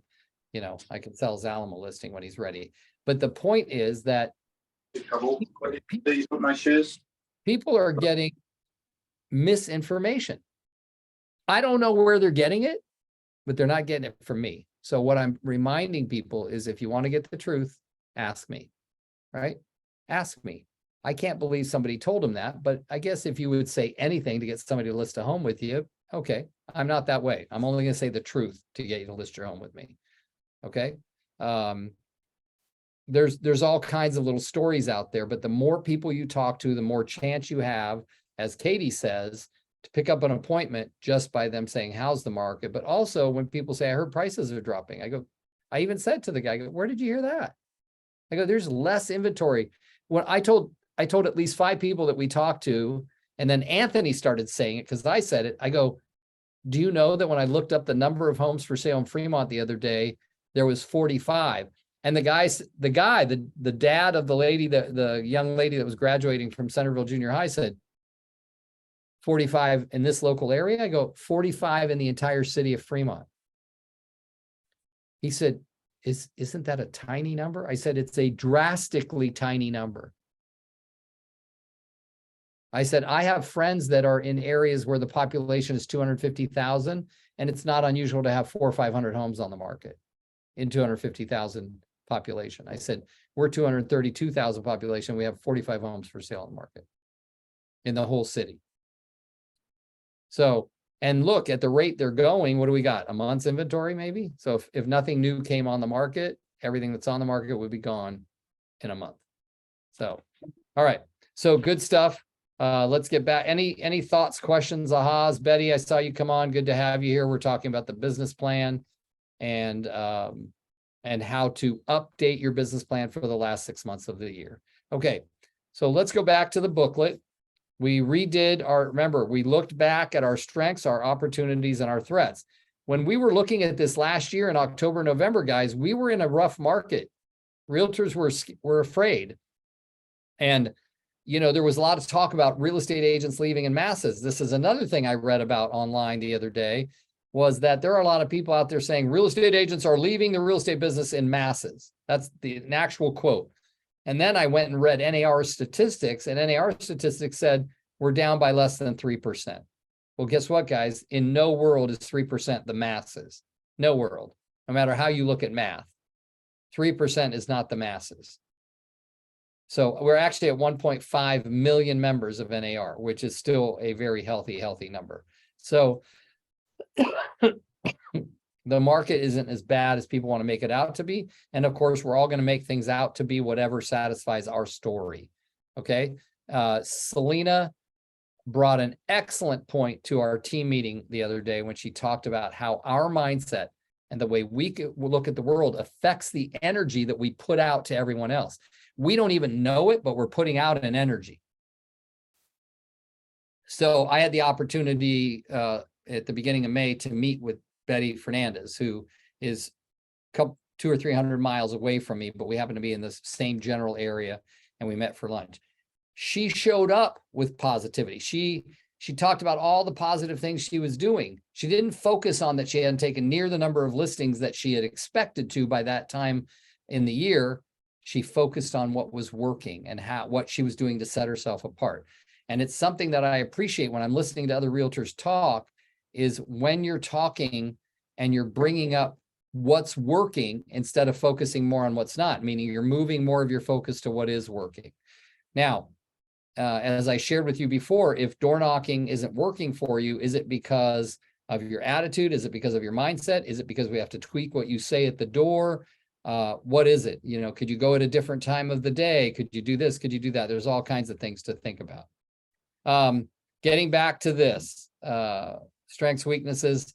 you know, I can sell his Alamo listing when he's ready. But the point is that people are getting misinformation. I don't know where they're getting it, but they're not getting it from me. So what I'm reminding people is, if you want to get the truth, ask me, right? Ask me. I can't believe somebody told him that, but I guess if you would say anything to get somebody to list a home with you, okay, I'm not that way. I'm only going to say the truth to get you to list your home with me. Okay. There's all kinds of little stories out there, but the more people you talk to, the more chance you have, as Katie says, to pick up an appointment just by them saying, how's the market? But also when people say, I heard prices are dropping, I even said to the guy, where did you hear that? I go, there's less inventory. When I told at least 5 people that we talked to, and then Anthony started saying it because I said it. I go, do you know that when I looked up the number of homes for sale in Fremont the other day, there was 45. And the dad of the lady, the young lady that was graduating from Centerville Junior High said, 45 in this local area? I go, 45 in the entire city of Fremont. He said, isn't that a tiny number? I said, it's a drastically tiny number. I said, I have friends that are in areas where the population is 250,000, and it's not unusual to have 400 or 500 homes on the market in 250,000 population. I said, we're 232,000 population. We have 45 homes for sale on the market in the whole city. So, and look at the rate they're going. What do we got? A month's inventory, maybe? So if nothing new came on the market, everything that's on the market would be gone in a month. So, all right. So good stuff. Let's get back. Any thoughts, questions, ahas? Betty, I saw you come on. Good to have you here. We're talking about the business plan and how to update your business plan for the last 6 months of the year. Okay, so let's go back to the booklet. We redid remember, we looked back at our strengths, our opportunities, and our threats. When we were looking at this last year in October, November, guys, we were in a rough market. Realtors were afraid. And, you know, there was a lot of talk about real estate agents leaving in masses. This is another thing I read about online the other day, was that there are a lot of people out there saying real estate agents are leaving the real estate business in masses. That's an actual quote. And then I went and read NAR statistics, and NAR statistics said we're down by less than 3%. Well, guess what, guys? In no world is 3% the masses. No world, no matter how you look at math. 3% is not the masses. So we're actually at 1.5 million members of NAR, which is still a very healthy number. So the market isn't as bad as people want to make it out to be. And of course, we're all going to make things out to be whatever satisfies our story. Okay. Selena brought an excellent point to our team meeting the other day when she talked about how our mindset and the way we look at the world affects the energy that we put out to everyone else. We don't even know it, but we're putting out an energy. So I had the opportunity at the beginning of May to meet with Betty Fernandez, who is 200 or 300 miles away from me, but we happen to be in the same general area, and we met for lunch. She showed up with positivity. She talked about all the positive things she was doing. She didn't focus on that she hadn't taken near the number of listings that she had expected to by that time in the year. She focused on what was working and what she was doing to set herself apart. And it's something that I appreciate when I'm listening to other realtors talk, is when you're talking and you're bringing up what's working instead of focusing more on what's not, meaning you're moving more of your focus to what is working. Now, as I shared with you before, if door knocking isn't working for you, is it because of your attitude? Is it because of your mindset? Is it because we have to tweak what you say at the door? What is it? You know, could you go at a different time of the day? Could you do this? Could you do that? There's all kinds of things to think about. Getting back to this, strengths, weaknesses,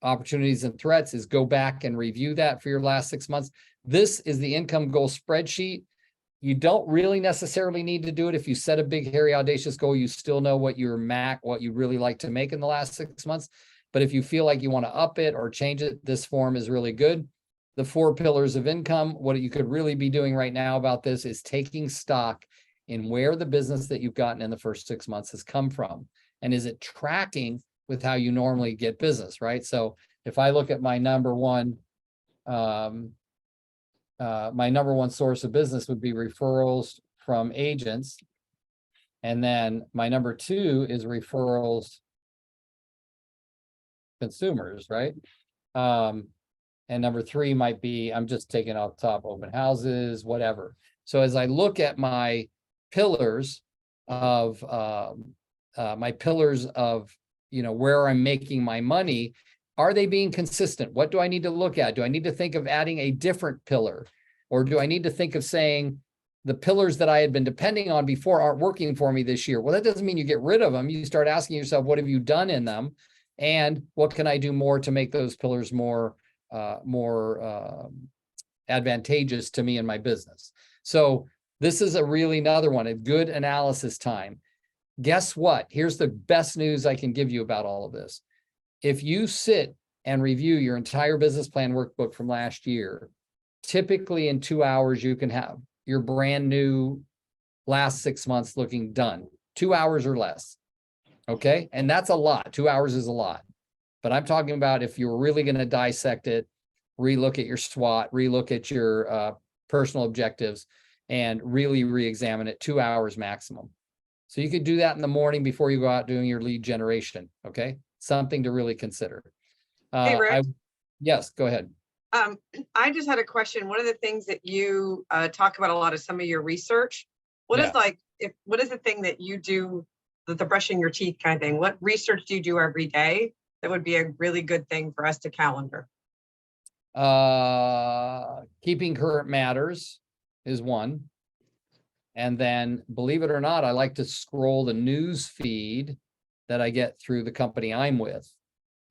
opportunities and threats is go back and review that for your last 6 months. This is the income goal spreadsheet. You don't really necessarily need to do it. If you set a big, hairy, audacious goal, you still know what what you really like to make in the last 6 months. But if you feel like you want to up it or change it, this form is really good. The 4 pillars of income, what you could really be doing right now about this is taking stock in where the business that you've gotten in the first 6 months has come from. And is it tracking with how you normally get business, right? So if I look at my number one source of business would be referrals from agents. And then my number 2 is referrals consumers, right? And number 3 might be, I'm just taking off top, open houses, whatever. So as I look at my pillars of, you know, where I'm making my money, are they being consistent? What do I need to look at? Do I need to think of adding a different pillar? Or do I need to think of saying the pillars that I had been depending on before aren't working for me this year? Well, that doesn't mean you get rid of them. You start asking yourself, what have you done in them? And what can I do more to make those pillars more advantageous to me and my business? So this is another one, a good analysis time. Guess what? Here's the best news I can give you about all of this. If you sit and review your entire business plan workbook from last year, typically in 2 hours, you can have your brand new last 6 months looking done, 2 hours or less. Okay. And that's a lot. 2 hours is a lot. But I'm talking about if you're really going to dissect it, relook at your SWOT, relook at your personal objectives, and really re-examine it, 2 hours maximum. So you could do that in the morning before you go out doing your lead generation. Okay. Something to really consider. Hey, Rick. Yes, go ahead. I just had a question. One of the things that you talk about a lot is some of your research. What is the thing that you do, the brushing your teeth kind of thing? What research do you do every day that would be a really good thing for us to calendar? Keeping current matters is one. And then, believe it or not, I like to scroll the news feed that I get through the company I'm with.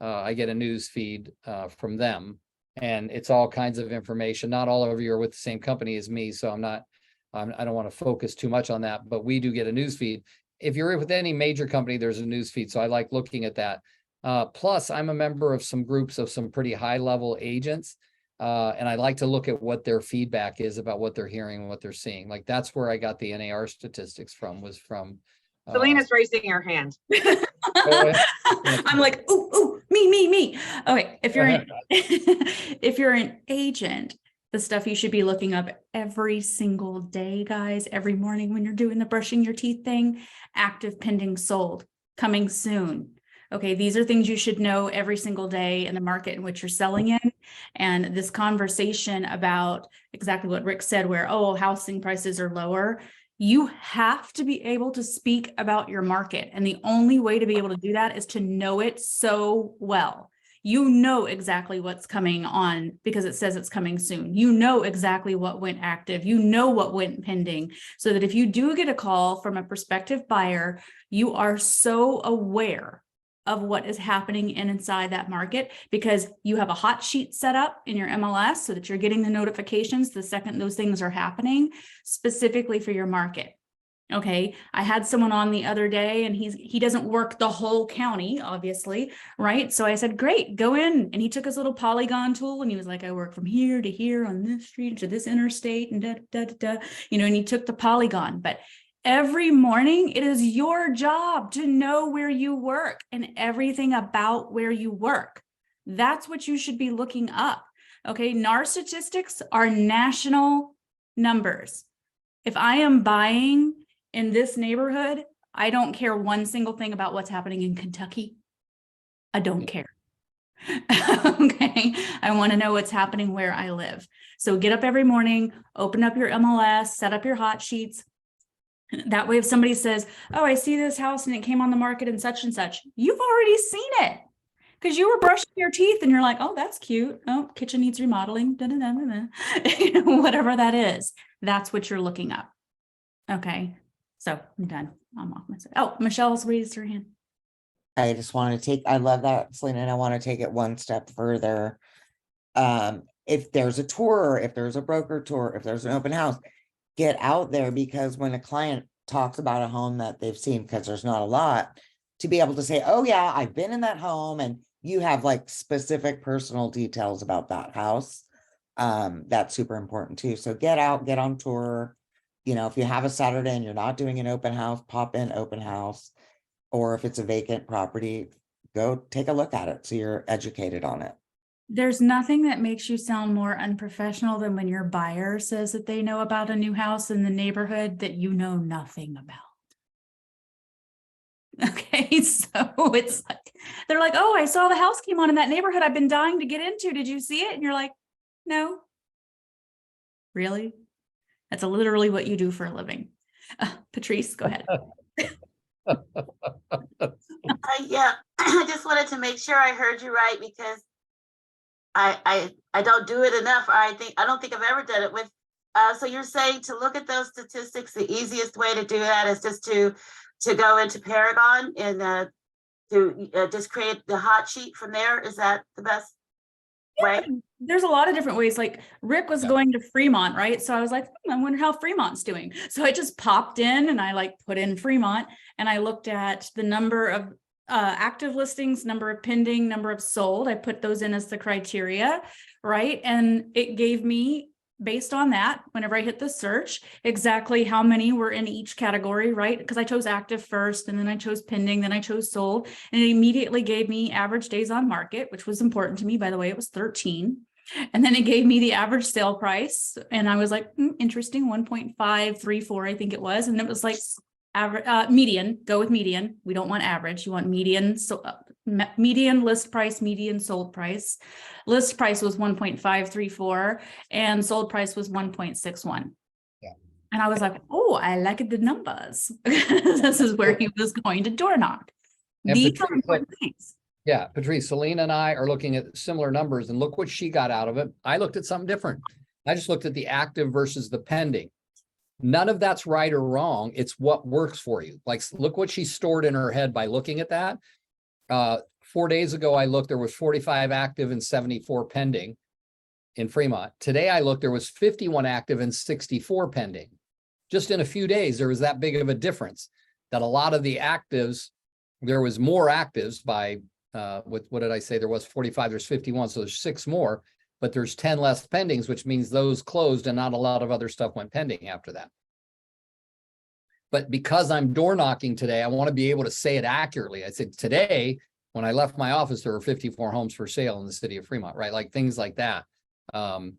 I get a news feed from them, and it's all kinds of information. Not all of you are with the same company as me, so I don't want to focus too much on that, but we do get a news feed. If you're with any major company, there's a news feed, so I like looking at that. Plus, I'm a member of some groups of some pretty high-level agents, and I like to look at what their feedback is about what they're hearing and what they're seeing. Like that's where I got the NAR statistics from, was from. Selena's raising her hand. I'm like, ooh, me. Okay, if you're an agent, the stuff you should be looking up every single day, guys, every morning when you're doing the brushing your teeth thing, active, pending, sold, coming soon. Okay, these are things you should know every single day in the market in which you're selling in. And this conversation about exactly what Rick said, where, oh, housing prices are lower, you have to be able to speak about your market. And the only way to be able to do that is to know it so well. You know exactly what's coming on because it says it's coming soon. You know exactly what went active. You know what went pending, so that if you do get a call from a prospective buyer, you are so aware of what is happening inside that market, because you have a hot sheet set up in your MLS so that you're getting the notifications the second those things are happening, specifically for your market. Okay, I had someone on the other day, and he doesn't work the whole county, obviously, right? So I said, great, go in. And he took his little polygon tool and he was like, I work from here to here on this street to this interstate and and he took the polygon. But every morning, it is your job to know where you work and everything about where you work. That's what you should be looking up. Okay, NAR statistics are national numbers. If I am buying in this neighborhood, I don't care one single thing about what's happening in Kentucky. I don't care. Okay, I want to know what's happening where I live. So get up every morning, open up your MLS, set up your hot sheets. That way, if somebody says, oh, I see this house and it came on the market and such, you've already seen it. Because you were brushing your teeth and you're like, oh, that's cute. Oh, kitchen needs remodeling. Da, da, da, da, da. You know, whatever that is, that's what you're looking up. Okay, so I'm done. I'm off myself. Oh, Michelle's raised her hand. I just want to take, I love that, Selena, and I want to take it one step further. If there's a tour, if there's a broker tour, if there's an open house, get out there, because when a client talks about a home that they've seen, because there's not a lot, to be able to say, oh yeah, I've been in that home, and you have like specific personal details about that house. That's super important too. So get out, get on tour. You know, if you have a Saturday and you're not doing an open house, pop in open house. Or if it's a vacant property, go take a look at it so you're educated on it. There's nothing that makes you sound more unprofessional than when your buyer says that they know about a new house in the neighborhood that you know nothing about. Okay, so it's like, they're like, oh, I saw the house came on in that neighborhood I've been dying to get into. Did you see it? And you're like, no. Really? That's literally what you do for a living. Patrice, go ahead. Yeah, I just wanted to make sure I heard you right, because I don't do it enough. I don't think I've ever done it with. So you're saying to look at those statistics, the easiest way to do that is just to go into Paragon and to just create the hot sheet from there. Is that the best way? There's a lot of different ways. Like Rick was going to Fremont, right? So I was like, I wonder how Fremont's doing. So I just popped in and I like put in Fremont and I looked at the number of active listings, number of pending, number of sold. I put those in as the criteria, right? And it gave me, based on that, whenever I hit the search, exactly how many were in each category, right? Because I chose active first, and then I chose pending, then I chose sold, and it immediately gave me average days on market, which was important to me. By the way, it was 13. And then it gave me the average sale price. And I was like, interesting, 1.534, I think it was. And it was like average, median, go with median. We don't want average. You want median. So median list price, median sold price. List price was 1.534 and sold price was 1.61. Yeah. And I was like, oh, I like the numbers. This is where he was going to door knock. And These are Patrice, important things. Yeah, Patrice, Selena and I are looking at similar numbers, and look what she got out of it. I looked at something different. I just looked at the active versus the pending. None of that's right or wrong. It's what works for you. Like, look what she stored in her head by looking at that. 4 days ago, I looked, there was 45 active and 74 pending in Fremont. Today, I looked, there was 51 active and 64 pending. Just in a few days, there was that big of a difference that a lot of the actives, there was more actives by what did I say? There was 45, there's 51, so there's 6 more, but there's 10 less pendings, which means those closed and not a lot of other stuff went pending after that. But because I'm door knocking today, I want to be able to say it accurately. I said today, when I left my office, there were 54 homes for sale in the city of Fremont, right? Like things like that. And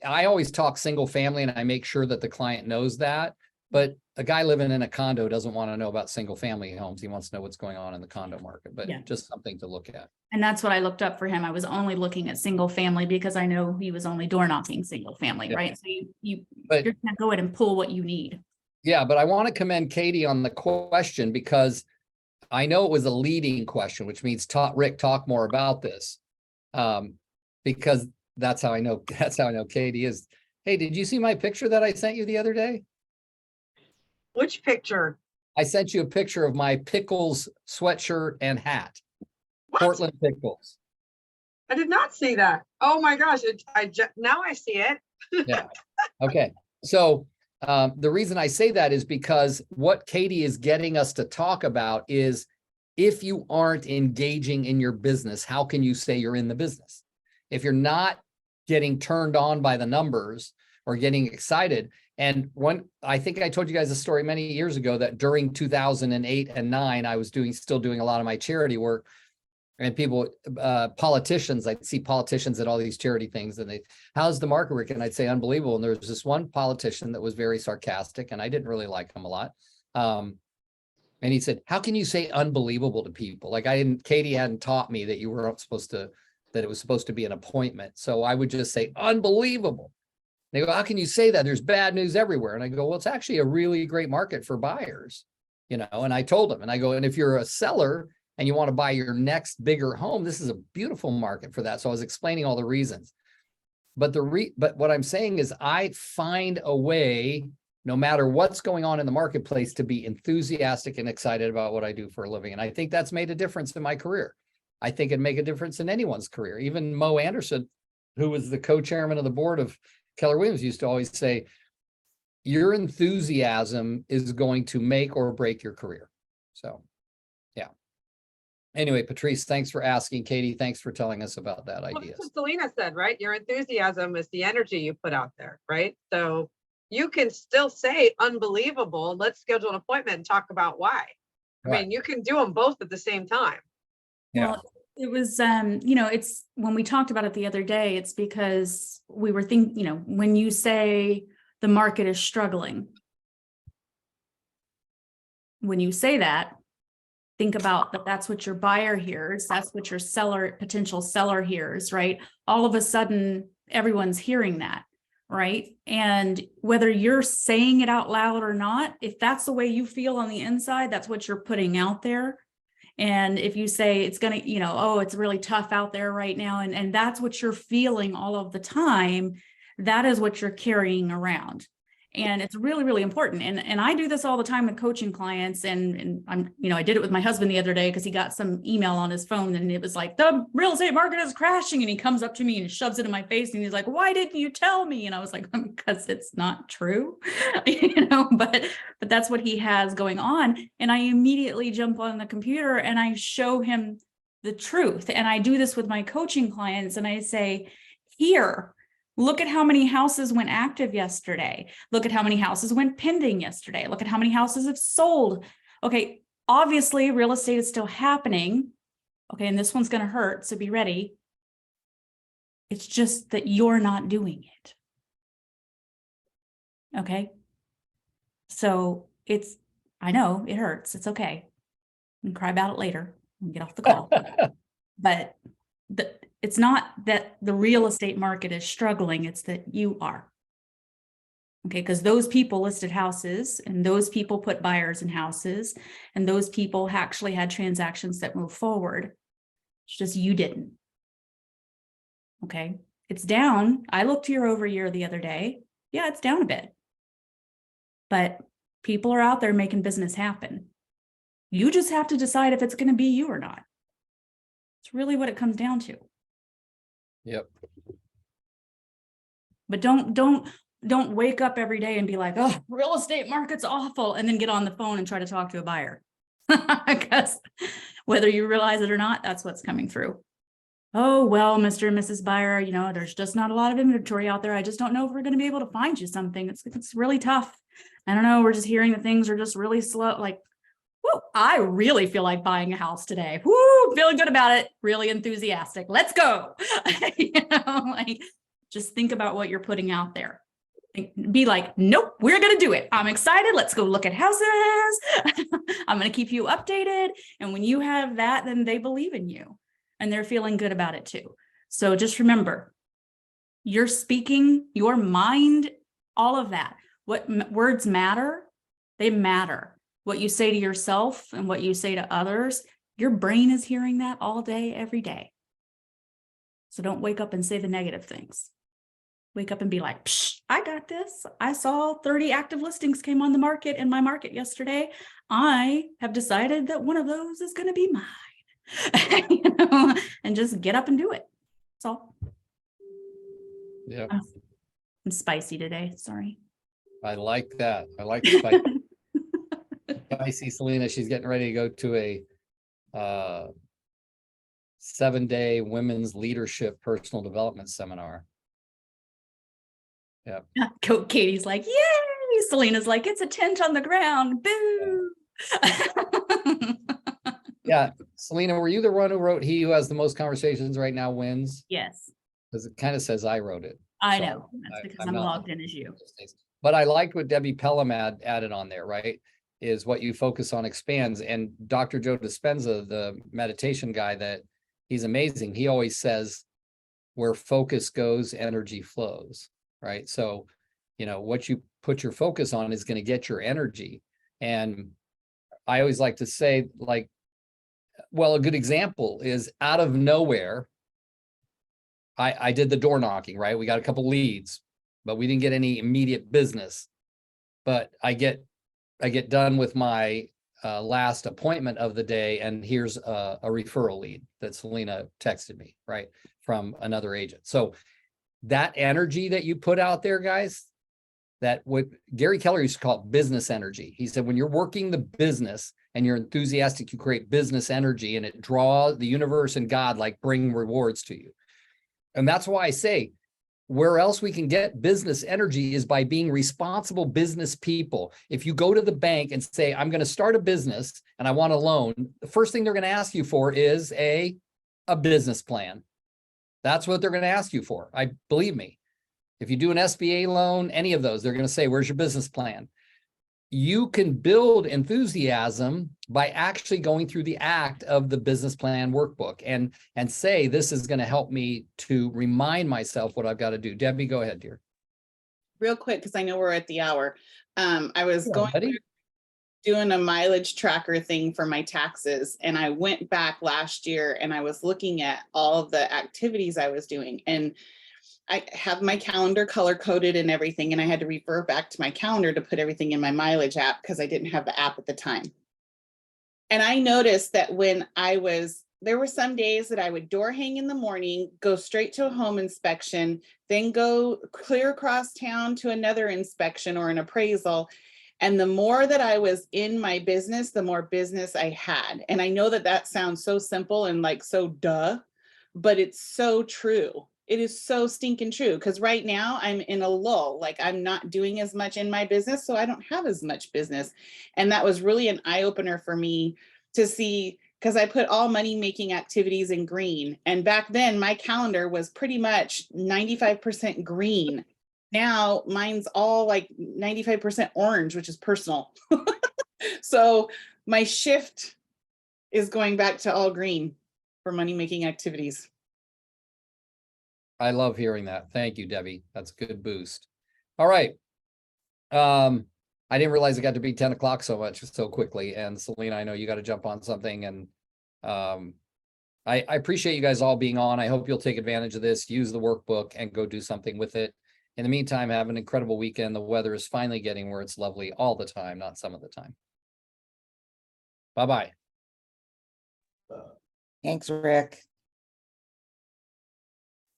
I always talk single family, and I make sure that the client knows that. But a guy living in a condo doesn't want to know about single family homes. He wants to know what's going on in the condo market, but Yeah. just something to look at. And that's what I looked up for him. I was only looking at single family because I know he was only door knocking single family, Yeah. right? So you're But gonna go ahead and pull what you need. yeah, but I want to commend Katie on the question, because I know it was a leading question, which means Rick, talk more about this. Because that's how I know Katie is. Hey, did you see my picture that I sent you the other day? Which picture? I sent you a picture of my Pickles sweatshirt and hat. What? Portland Pickles. I did not see that. Oh my gosh, now I see it. Yeah. Okay. So the reason I say that is because what Katie is getting us to talk about is, if you aren't engaging in your business, how can you say you're in the business? If you're not getting turned on by the numbers or getting excited. And I think I told you guys a story many years ago that during 2008 and 9, I was still doing a lot of my charity work, and people, politicians, I'd see politicians at all these charity things, and how's the market working? And I'd say unbelievable. And there was this one politician that was very sarcastic, and I didn't really like him a lot. And he said, how can you say unbelievable to people? Like Katie hadn't taught me that you weren't supposed to, that it was supposed to be an appointment. So I would just say unbelievable. They go, how can you say that? There's bad news everywhere. And I go, well, it's actually a really great market for buyers, you know? And I told him, and I go, and if you're a seller and you want to buy your next bigger home, this is a beautiful market for that. So I was explaining all the reasons. But but what I'm saying is I find a way, no matter what's going on in the marketplace, to be enthusiastic and excited about what I do for a living. And I think that's made a difference in my career. I think it'd make a difference in anyone's career. Even Mo Anderson, who was the co-chairman of the board of Keller Williams, used to always say, your enthusiasm is going to make or break your career. So, yeah. Anyway, Patrice, thanks for asking. Katie, thanks for telling us about that Well, idea. that's what Selena said, right? Your enthusiasm is the energy you put out there, right? So you can still say unbelievable. Let's schedule an appointment and talk about why. I Right. mean, you can do them both at the same time. Yeah. Well, it was, you know, it's when we talked about it the other day, it's because we were thinking, you know, when you say the market is struggling, when you say that, think about that that's what your buyer hears, that's what your potential seller hears, right? All of a sudden, everyone's hearing that, right? And whether you're saying it out loud or not, if that's the way you feel on the inside, that's what you're putting out there. And if you say it's going to, you know, oh, it's really tough out there right now, and that's what you're feeling all of the time, that is what you're carrying around. And it's really, really important. And I do this all the time with coaching clients. And I'm, you know, I did it with my husband the other day because he got some email on his phone and it was like, the real estate market is crashing. And he comes up to me and shoves it in my face. And he's like, why didn't you tell me? And I was like, because it's not true, you know, but that's what he has going on. And I immediately jump on the computer and I show him the truth. And I do this with my coaching clients. And I say, here, look at how many houses went active yesterday. Look at how many houses went pending yesterday. Look at how many houses have sold. Okay, obviously real estate is still happening. Okay, and this one's going to hurt, so be ready. It's just that you're not doing it. Okay? So I know it hurts. It's okay. You can cry about it later and get off the call. But it's not that the real estate market is struggling, it's that you are. Okay, because those people listed houses and those people put buyers in houses and those people actually had transactions that move forward. It's just you didn't. Okay, it's down. I looked year over year the other day. Yeah, it's down a bit. But people are out there making business happen. You just have to decide if it's going to be you or not. It's really what it comes down to. Yep. But don't wake up every day and be like, oh, real estate market's awful, and then get on the phone and try to talk to a buyer. Because whether you realize it or not, that's what's coming through. Oh, well, Mr. and Mrs. Buyer, you know, there's just not a lot of inventory out there. I just don't know if we're going to be able to find you something. It's really tough. I don't know. We're just hearing that things are just really slow. Like, whoo, I really feel like buying a house today. Whoo, feeling good about it. Really enthusiastic. Let's go. You know, like, just think about what you're putting out there. Be like, nope, we're going to do it. I'm excited. Let's go look at houses. I'm going to keep you updated. And when you have that, then they believe in you and they're feeling good about it too. So just remember, you're speaking, your mind, all of that. What words matter? They matter. What you say to yourself and what you say to others, your brain is hearing that all day, every day. So don't wake up and say the negative things. Wake up and be like, psh, I got this. I saw 30 active listings came on the market in my market yesterday. I have decided that one of those is going to be mine. You know, and just get up and do it. That's all. Yeah. I'm spicy today. Sorry. I like that. I like the spice. I see Selena, she's getting ready to go to a 7-day women's leadership personal development seminar. Yeah. Katie's like, yay. Selena's like, it's a tent on the ground. Boo. Yeah. Selena, were you the one who wrote "He who has the most conversations right now wins"? Yes, Because it kind of says I wrote it. I So know. That's because I'm I'm not- logged in as you. But I liked what Debbie Pelham added on there, right? is what you focus on expands. And Dr. Joe Dispenza, the meditation guy, that he's amazing. He always says, where focus goes, energy flows, right? So, you know, what you put your focus on is going to get your energy. And I always like to say, like, well, a good example is out of nowhere, I did the door knocking, right? We got a couple leads, but we didn't get any immediate business. But I get done with my last appointment of the day, and here's a referral lead that Selena texted me, right, from another agent. So that energy that you put out there, guys, that what Gary Keller used to call it business energy. He said, when you're working the business and you're enthusiastic, you create business energy, and it draws the universe and God like bring rewards to you. And that's why I say, where else we can get business energy is by being responsible business people. If you go to the bank and say, I'm going to start a business and I want a loan, the first thing they're going to ask you for is a business plan. That's what they're going to ask you for. Believe me. If you do an SBA loan, any of those, they're going to say, where's your business plan? You can build enthusiasm by actually going through the act of the business plan workbook and say, this is going to help me to remind myself what I've got to do. Debbie, go ahead, dear. Real quick, because I know we're at the hour. I was Yeah, going buddy. through doing a mileage tracker thing for my taxes, and I went back last year and I was looking at all of the activities I was doing, and I have my calendar color coded and everything, and I had to refer back to my calendar to put everything in my mileage app because I didn't have the app at the time. And I noticed that there were some days that I would door hang in the morning, go straight to a home inspection, then go clear across town to another inspection or an appraisal. And the more that I was in my business, the more business I had. And I know that that sounds so simple and like so duh, but it's so true. It is so stinking true, because right now I'm in a lull. Like, I'm not doing as much in my business, so I don't have as much business. And that was really an eye opener for me to see, because I put all money making activities in green. And back then my calendar was pretty much 95% green. Now mine's all like 95% orange, which is personal. So my shift is going back to all green for money making activities. I love hearing that. Thank you, Debbie. That's a good boost. All right. I didn't realize it got to be 10 o'clock so quickly. And Selena, I know you got to jump on something. And I appreciate you guys all being on. I hope you'll take advantage of this, use the workbook, and go do something with it. In the meantime, have an incredible weekend. The weather is finally getting where it's lovely all the time, not some of the time. Bye-bye. Thanks, Rick.